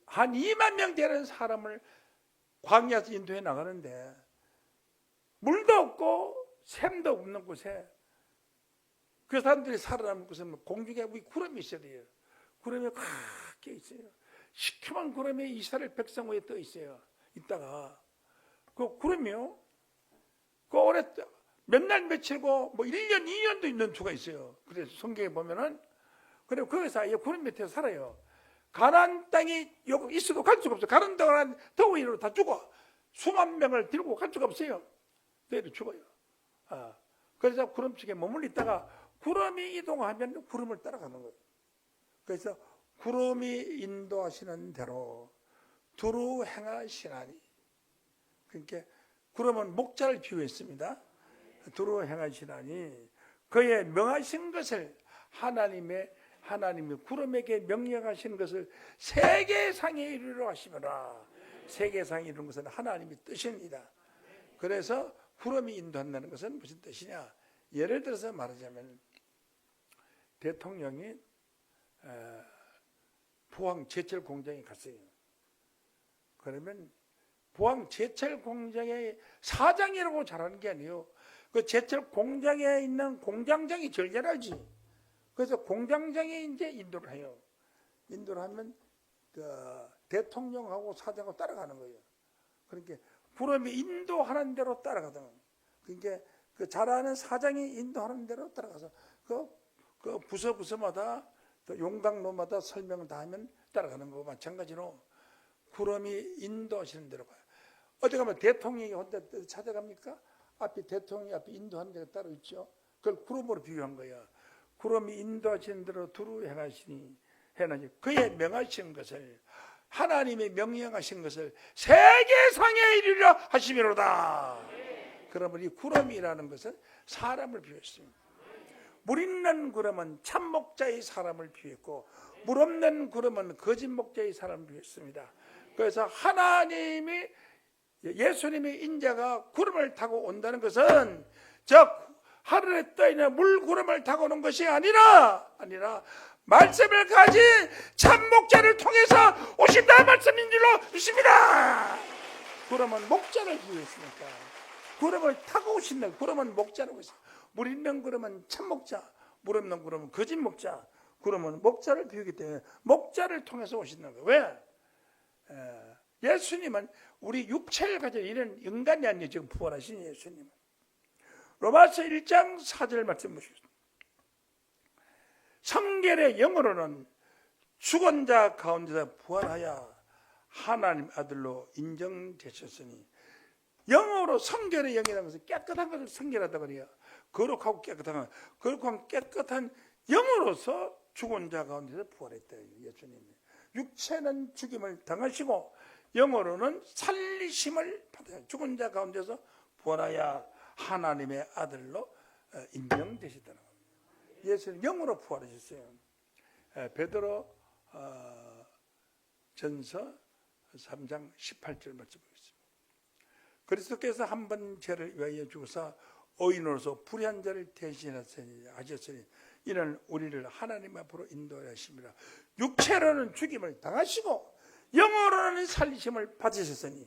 한 2만 명 되는 사람을 광야에서 인도해 나가는데, 물도 없고, 샘도 없는 곳에, 그 사람들이 살아남는 곳은 공중에 구름이 있어야 돼요. 구름이 꽉 껴 있어요. 시커먼 구름이 이스라엘 백성 위에 떠 있어요. 있다가, 그 구름이요, 그 오래 몇 날 며칠고 뭐 1년 2년도 있는 수가 있어요. 그래서 성경에 보면은, 그리고 거기서 이 구름 밑에서 살아요. 가나안 땅이 있어도 갈 수가 없어요. 가는 동안 더위로 다 죽어. 수만 명을 들고 갈 수가 없어요. 내일 죽어요. 그래서 구름 속에 머물리다가 구름이 이동하면 구름을 따라가는 거예요. 그래서 구름이 인도하시는 대로 두루 행하시나니. 그러니까 구름은 목자를 비유했습니다. 두루 행하시나니 그의 명하신 것을 하나님이 구름에게 명령하신 것을 세계상에 이루려 하시거라. 세계상에 이루는 것은 하나님의 뜻입니다. 그래서 구름이 인도한다는 것은 무슨 뜻이냐? 예를 들어서 말하자면 대통령이 포항 제철 공장에 갔어요. 그러면 포항 제철 공장의 사장이라고 잘하는 게 아니에요. 그 제철 공장에 있는 공장장이 제일 잘하지. 그래서 공장장이 이제 인도를 해요. 인도를 하면 그 대통령하고 사장하고 따라가는 거예요. 그러니까 구름이 인도하는 대로 따라가거든. 그러니까 그 잘하는 사장이 인도하는 대로 따라가서 그 부서마다 또 용당로마다 설명을 다 하면 따라가는 거고, 마찬가지로 구름이 인도하시는 대로 가요. 어디 가면 대통령이 혼자 찾아갑니까? 앞에 대통령이 앞에 인도하는 데가 따로 있죠. 그걸 구름으로 비유한 거야. 구름이 인도하시는 대로 두루 행하시니 그의 명하신 것을, 하나님의 명령하신 것을 세계상에 이르려 하시미로다. 그러면 이 구름이라는 것은 사람을 비유했습니다. 물 있는 구름은 참목자의 사람을 비유했고, 물 없는 구름은 거짓 목자의 사람을 비유했습니다. 그래서 하나님이, 예수님의 인자가 구름을 타고 온다는 것은 하늘에 떠있는 물구름을 타고 오는 것이 아니라 말씀을 가진 참목자를 통해서 오신다 말씀인 줄로 믿습니다. 구름은 목자를 비유했으니까 구름을 타고 오신다. 구름은 목자라고 했어요. 물 있는 구름은 참목자, 물 없는 구름은 거짓 목자. 구름은 목자를 비우기 때문에 목자를 통해서 오신다는 거예요. 왜? 예수님은 우리 육체를 가진 이런 인간이 아니에요. 지금 부활하신 예수님은. 로마서 1장 4절 말씀 보시겠습니다. 성결의 영으로는 죽은 자 가운데서 부활하여 하나님 아들로 인정되셨으니, 영으로 성결의 영이라는 것은 깨끗한 것을 성결하다 그래요. 거룩하고 깨끗한 영으로서 죽은 자 가운데서 부활했다. 예수님이. 육체는 죽임을 당하시고 영으로는 살리심을 받아요. 죽은 자 가운데서 부활하여 하나님의 아들로 인정되시다는 겁니다. 예수는 영으로 부활하셨어요. 베드로 전서 3장 18절 말씀 보겠습니다. 그리스도께서 한 번 죄를 위하여 죽으사 의인으로서 불의한 자를 대신하셨으니 이는 우리를 하나님 앞으로 인도하심이라. 육체로는 죽임을 당하시고 영으로는 살리심을 받으셨으니,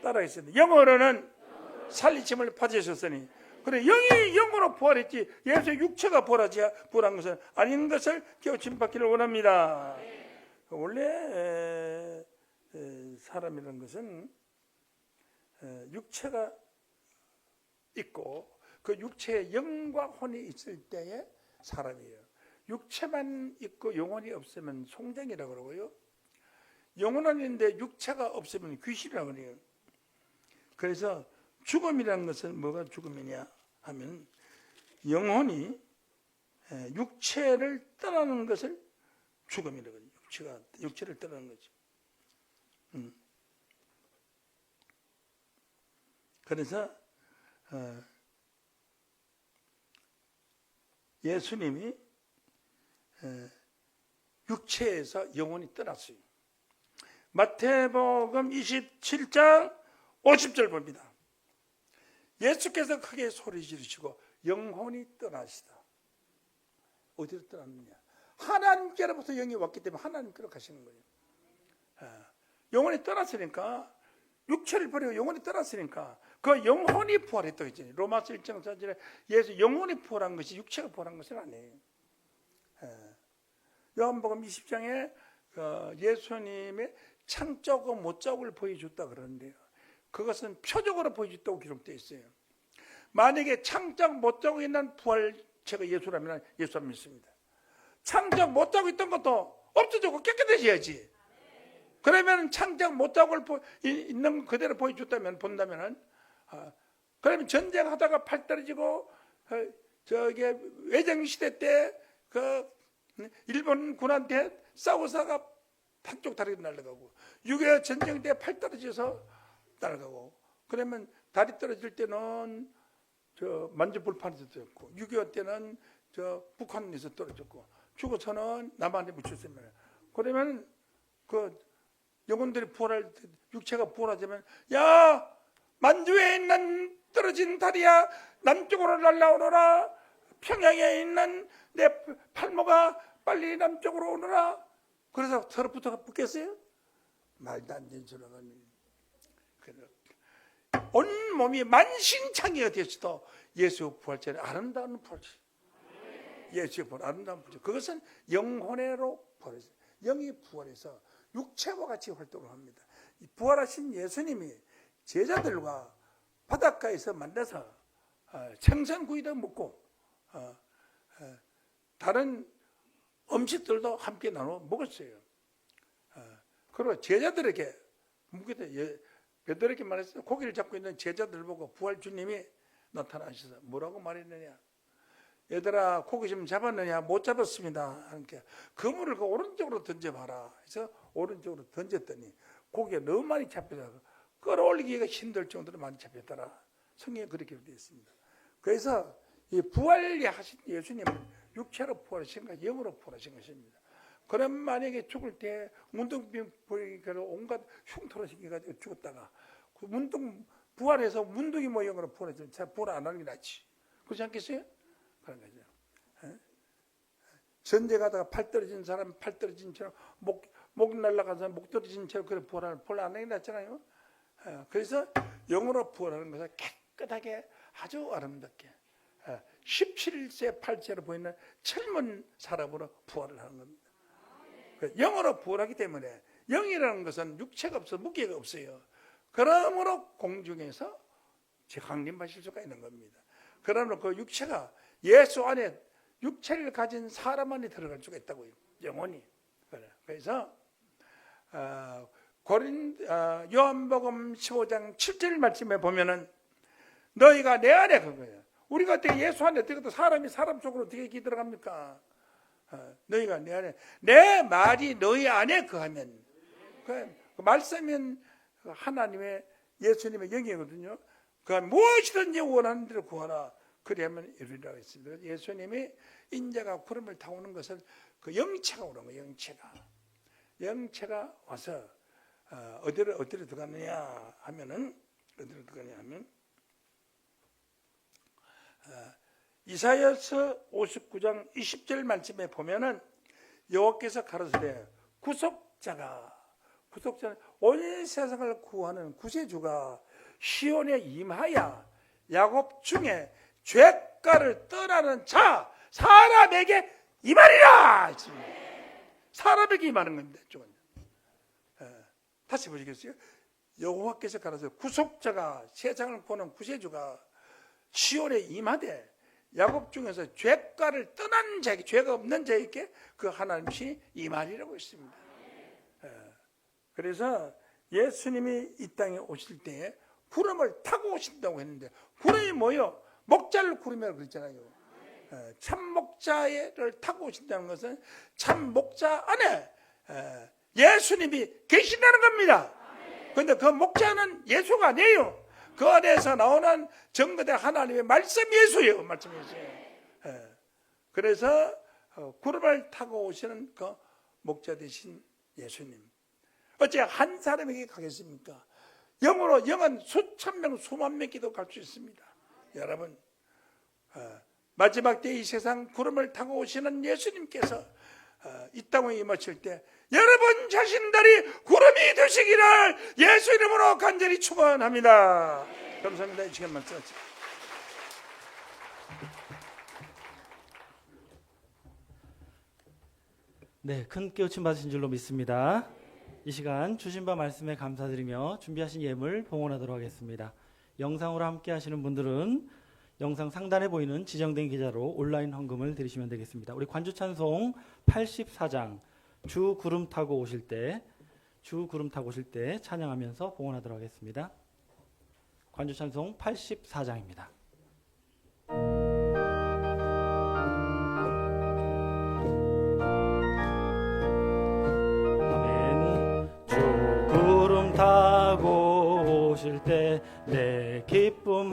따라하겠습니다. 영으로는 살리심을 받으셨으니, 그래 영이 영으로 부활했지 예수의 육체가 부활한 것은 아닌 것을 깨우침 받기를 원합니다. 원래 사람이라는 것은 육체가 있고 그 육체에 영과 혼이 있을 때에 사람이에요. 육체만 있고 영혼이 없으면 송장이라고 그러고요. 영혼은 있는데 육체가 없으면 귀신이라고 그래요. 그래서 죽음이라는 것은 뭐가 죽음이냐 하면 영혼이 육체를 떠나는 것을 죽음이라고 해요. 육체를 떠나는 거죠. 그래서 예수님이 육체에서 영혼이 떠났어요. 마태복음 27장 50절 봅니다. 예수께서 크게 소리 지르시고 영혼이 떠나시다. 어디로 떠났느냐? 하나님께로부터 영이 왔기 때문에 하나님께로 가시는 거예요. 영혼이 떠났으니까, 육체를 버리고 영혼이 떠났으니까 그 영혼이 부활했다고 했잖아요. 로마서 1장 4절에 예수 영혼이 부활한 것이 육체가 부활한 것은 아니에요. 요한복음 20장에 예수님의 창자고 못자국을 보여줬다 그러는데요. 그것은 표적으로 보여줬다고 기록되어 있어요. 만약에 창자국 못자국이 있는 부활체가 예수라면 예수 안 믿습니다. 창자국 못자국 있던 것도 없어지고 깨끗해져야지. 그러면 창자국 못자국을 있는 그대로 보여줬다면 본다면은 그러면 전쟁하다가 팔 떨어지고 저게 외정시대 때 그 일본 군한테 싸우다가 한쪽 다리가 날아가고 6.25 전쟁 때 팔 떨어져서 날아가고 그러면 다리 떨어질 때는 저 만주불판에서 떨어졌고 6.25 때는 저 북한에서 떨어졌고 죽어서는 남한에 묻혔으면 그러면 그 영혼들이 부활할 때 육체가 부활하자면 야 만주에 있는 떨어진 다리야 남쪽으로 날아오너라 평양에 있는 내 팔모가 빨리 남쪽으로 오너라. 그래서 서로 붙겠어요? 말도 안 되는 소리가 온 몸이 만신창이가 되어도 예수 부활체는 아름다운 부활체. 예수의 부활 아름다운 부활체. 그것은 영혼으로 부활했어요. 영이 부활해서 육체와 같이 활동을 합니다. 부활하신 예수님이 제자들과 바닷가에서 만나서 생선구이도 먹고 다른 음식들도 함께 나눠 먹었어요. 그리고 제자들에게 베드로에게 말했어요. 고기를 잡고 있는 제자들 보고 부활 주님이 나타나셔서 뭐라고 말했느냐? 얘들아 고기 좀 잡았느냐? 못 잡았습니다. 그러니까 그물을 그 오른쪽으로 던져봐라. 그래서 오른쪽으로 던졌더니 고기가 너무 많이 잡혀서 끌어올리기가 힘들 정도로 많이 잡혔더라. 성경에 그렇게 되어 있습니다. 그래서 이 부활하신 예수님은 육체로 부활하신 것, 영으로 부활하신 것입니다. 그럼 만약에 죽을 때 문둥병 보이기로 온갖 흉터로 생겨가지고 죽었다가 그 부활해서 문둥이 모양으로 부활해서 부활 안 하는 게 낫지. 그렇지 않겠어요? 그런 거죠. 전쟁 가다가 팔 떨어진 사람 팔 떨어진 채로 목 날라간 사람 목 떨어진 채로 그래 부활 안 하는 게 낫잖아요. 그래서 영으로 부활하는 것은 깨끗하게 아주 아름답게 17세 8세로 보이는 젊은 사람으로 부활을 하는 겁니다. 영으로 부활하기 때문에 영이라는 것은 육체가 없어 무게가 없어요. 그러므로 공중에서 강림하실 수가 있는 겁니다. 그러므로 그 육체가 예수 안에 육체를 가진 사람 안에 들어갈 수가 있다고요. 영혼이. 그래서 요한복음 15장 7절 말씀에 보면은 너희가 내 안에 그거예요. 우리가 어떻게 예수 안에 들어가도 사람이 사람 속으로 어떻게 들어갑니까? 너희가 내 안에 내 말이 너희 안에 거하면 그 말씀은 하나님의 예수님의 영이거든요. 그 무엇이든지 원하는 대로 구하라. 그리하면 이루리라 했습니다. 예수님이 인자가 구름을 타고 오는 것은 그 영체가 오는 거예요. 영체가 와서 어디로 들어가느냐 하면은 이사야서 59장 20절 말씀에 보면은 여호와께서 가로시되 구속자는 온 세상을 구하는 구세주가 시온에 임하여 야곱 중에 죄가를 떠나는 자 사람에게 임하리라 했습니다. 사람에게 임하는 겁니다. 다시 보시겠어요? 여호와께서 가라서 구속자가 세상을 구하는 구세주가 시온에 임하되 야곱 중에서 죄가를 떠난 자에게 죄가 없는 자에게 그 하나님이 임하리라고 했습니다. 그래서 예수님이 이 땅에 오실 때에 구름을 타고 오신다고 했는데 구름이 뭐예요? 목자를 구름이라고 그랬잖아요. 참 목자를 타고 오신다는 것은 참 목자 안에 예수님이 계신다는 겁니다. 그런데 그 목자는 예수가 아니에요. 그 안에서 나오는 정거된 하나님의 말씀 예수예요. 그래서 구름을 타고 오시는 그 목자 되신 예수님. 어째 한 사람에게 가겠습니까? 영은 수천 명, 수만 명께도 갈 수 있습니다. 여러분, 마지막 때 이 세상 구름을 타고 오시는 예수님께서 이 땅에 임하실 때 여러분 자신들이 구름이 되시기를 예수 이름으로 간절히 축원합니다. 감사합니다. 이 시간 말씀하시죠. 네, 큰 깨우침 받으신 줄로 믿습니다. 이 시간 주신 바 말씀에 감사드리며 준비하신 예물 봉헌하도록 하겠습니다. 영상으로 함께 하시는 분들은 영상 상단에 보이는 지정된 계좌로 온라인 헌금을 드리시면 되겠습니다. 우리 관주 찬송 84장 주 구름 타고 오실 때 찬양하면서 봉헌하도록 하겠습니다. 관주 찬송 84장입니다. 타고 오실 때 내 기쁨